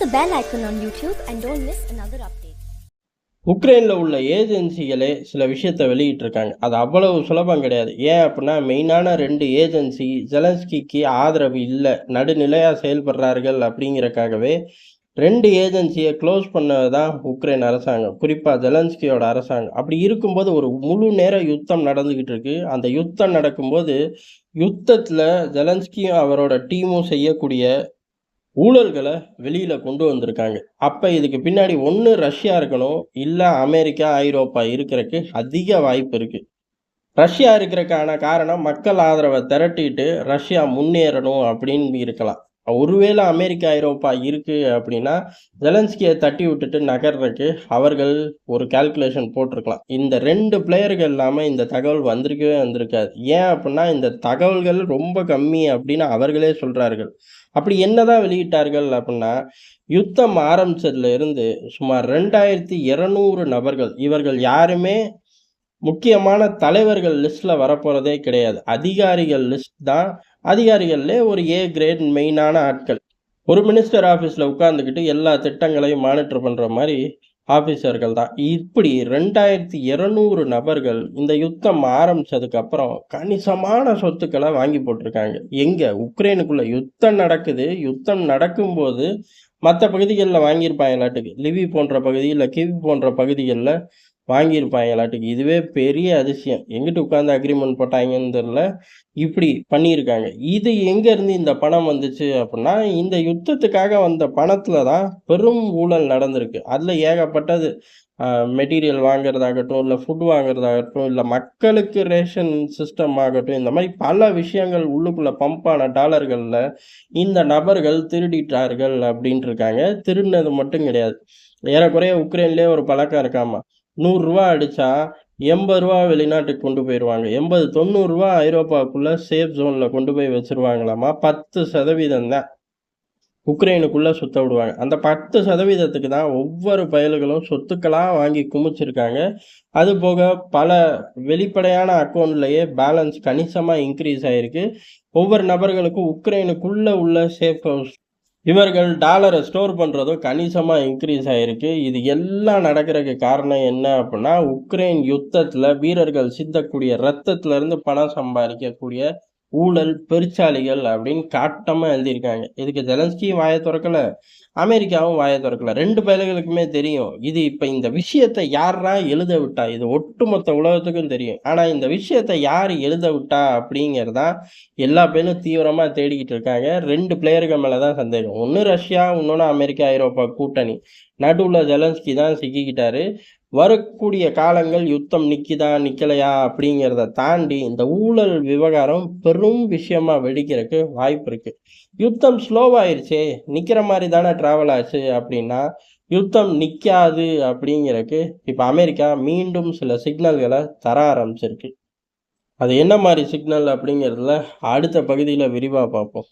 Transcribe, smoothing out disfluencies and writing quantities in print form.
the bell icon on YouTube and don't miss another update. உக்ரைனில் உள்ள ஏஜென்சிகளே சில விஷயத்தை வெளியிட்டிருக்காங்க. அது அவ்வளவு சுலபம் கிடையாது. ஏன் அப்படின்னா மெயினான 2 ஏஜென்சி ஜெலன்ஸ்கிக்கு ஆதரவு இல்லை, நடுநிலையாக செயல்படுறார்கள் அப்படிங்கிறக்காகவே 2 ஏஜென்சியை க்ளோஸ் பண்ணது தான் உக்ரைன் அரசாங்கம், குறிப்பாக ஜெலன்ஸ்கியோட அரசாங்கம். அப்படி இருக்கும்போது ஒரு முழு நேர யுத்தம் நடந்துக்கிட்டு இருக்கு. அந்த யுத்தம் நடக்கும்போது யுத்தத்தில் ஜெலன்ஸ்கியும் அவரோட டீமும் செய்யக்கூடிய ஊழல்களை வெளியில கொண்டு வந்திருக்காங்க. அப்ப இதுக்கு பின்னாடி ஒண்ணு ரஷ்யா இருக்கணும், இல்ல அமெரிக்கா, ஐரோப்பா இருக்கிறதுக்கு அதிக வாய்ப்பு இருக்கு. ரஷ்யா இருக்கிறதுக்கான காரணம் மக்கள் ஆதரவை திரட்டிட்டு ரஷ்யா முன்னேறணும் அப்படின்னு இருக்கலாம். ஒருவேளை அமெரிக்கா, ஐரோப்பா இருக்கு அப்படின்னா ஜெலன்ஸ்கியை தட்டி விட்டுட்டு நகர்றதுக்கு அவர்கள் ஒரு கால்குலேஷன் போட்டிருக்கலாம். இந்த 2 பிளேயர்கள் இல்லாமல் இந்த தகவல் வந்திருக்கவே வந்திருக்காது. ஏன் அப்படின்னா இந்த தகவல்கள் ரொம்ப கம்மி அப்படின்னு அவர்களே சொல்றார்கள். அப்படி என்னதான் வெளியிட்டார்கள் அப்படின்னா, யுத்தம் ஆரம்பிச்சதுல இருந்து சுமார் 2200 நபர்கள், இவர்கள் யாருமே முக்கியமான தலைவர்கள் லிஸ்ட்ல வரப்போறதே கிடையாது. அதிகாரிகள் லிஸ்ட் தான். அதிகாரிகள்லே ஒரு ஏ கிரேட் மெயினான ஆட்கள். ஒரு மினிஸ்டர் ஆஃபீஸில் உட்காந்துக்கிட்டு எல்லா திட்டங்களையும் மானிட்டர் பண்ணுற மாதிரி ஆஃபீஸர்கள் தான். இப்படி 2200 நபர்கள் இந்த யுத்தம் ஆரம்பிச்சதுக்கு அப்புறம் கணிசமான சொத்துக்களை வாங்கி போட்டிருக்காங்க. எங்க உக்ரைனுக்குள்ள யுத்தம் நடக்குது. யுத்தம் நடக்கும்போது மற்ற பகுதிகளில் வாங்கியிருப்பாங்களாட்டுக்கு, லிவி போன்ற பகுதி இல்லை கிவ் போன்ற பகுதிகளில் வாங்கியிருப்பாங்களாட்டுக்கு. இதுவே பெரிய அதிசயம். எங்கிட்டு உட்காந்து அக்ரிமெண்ட் போட்டாங்கன்னு தெரியல, இப்படி பண்ணியிருக்காங்க. இது எங்கேருந்து இந்த பணம் வந்துச்சு அப்படின்னா, இந்த யுத்தத்துக்காக வந்த பணத்தில் தான் பெரும் ஊழல் நடந்திருக்கு. அதில் ஏகப்பட்டது மெட்டீரியல் வாங்குறதாகட்டும், இல்லை ஃபுட் வாங்குறதாகட்டும், இல்லை மக்களுக்கு ரேஷன் சிஸ்டம் ஆகட்டும், இந்த மாதிரி பல விஷயங்கள் உள்ளுக்குள்ளே பம்பான டாலர்களில் இந்த நபர்கள் திருடிட்டார்கள் அப்படின்ட்டு இருக்காங்க. திருடினது மட்டும் கிடையாது, ஏறக்குறைய உக்ரைன்லேயே ஒரு பழக்கம் இருக்காமா. ₹100 அடித்தா ₹80 வெளிநாட்டுக்கு கொண்டு போயிடுவாங்க. 80, ₹90 ஐரோப்பாவுக்குள்ள சேஃப் ஜோனில் கொண்டு போய் வச்சுருவாங்களாமா. 10% தான் உக்ரைனுக்குள்ளே சுத்த விடுவாங்க. அந்த 10%க்கு தான் ஒவ்வொரு பயல்களும் சொத்துக்களாக வாங்கி குமிச்சிருக்காங்க. அது போக பல வெளிப்படையான அக்கௌண்ட்லேயே பேலன்ஸ் கணிசமாக இன்க்ரீஸ் ஆகிருக்கு. ஒவ்வொரு நபர்களுக்கும் உக்ரைனுக்குள்ளே உள்ள சேஃப் ஹவுஸ் இவர்கள் டாலரை ஸ்டோர் பண்ணுறதும் கணிசமாக இன்க்ரீஸ் ஆகிருக்கு. இது எல்லாம் நடக்கிறதுக்கு காரணம் என்ன அப்படின்னா, உக்ரைன் யுத்தத்தில் வீரர்கள் சிந்தக்கூடிய ரத்தத்திலேருந்து பணம் சம்பாதிக்கக்கூடிய ஊழல் பெருச்சாளிகள் அப்படின்னு காட்டமாக எழுதியிருக்காங்க. இதுக்கு ஜெலன்ஸ்கியும் வாயை திறக்கலை, அமெரிக்காவும் வாயை திறக்கலை. 2 பயல்களுக்குமே தெரியும். இது இப்போ இந்த விஷயத்தை யாரா எழுத விட்டா, இது ஒட்டுமொத்த உலகத்துக்கும் தெரியும். ஆனால் இந்த விஷயத்தை யார் எழுத விட்டா அப்படிங்கிறதான் எல்லா பேரும் தீவிரமாக தேடிக்கிட்டு இருக்காங்க. 2 பிளேயர்கள் மேலே தான் சந்தேகம். ஒன்று ரஷ்யா, இன்னொன்று அமெரிக்கா, ஐரோப்பா கூட்டணி. நடுவில் ஜெலன்ஸ்கி தான் சிக்கிக்கிட்டாரு. வரக்கூடிய காலங்கள் யுத்தம் நிற்கிதா நிற்கலையா அப்படிங்கிறத தாண்டி இந்த ஊழல் விவகாரம் பெரும் விஷயமா வெடிக்கிறதுக்கு வாய்ப்பு இருக்குது. யுத்தம் ஸ்லோவாயிருச்சே, நிற்கிற மாதிரி தானே ட்ராவல் ஆச்சு அப்படின்னா யுத்தம் நிற்காது அப்படிங்கிறதுக்கு இப்போ அமெரிக்கா மீண்டும் சில சிக்னல்களை தர ஆரம்பிச்சிருக்கு. அது என்ன மாதிரி சிக்னல் அப்படிங்கிறதுல அடுத்த பகுதியில் விரிவாக பார்ப்போம்.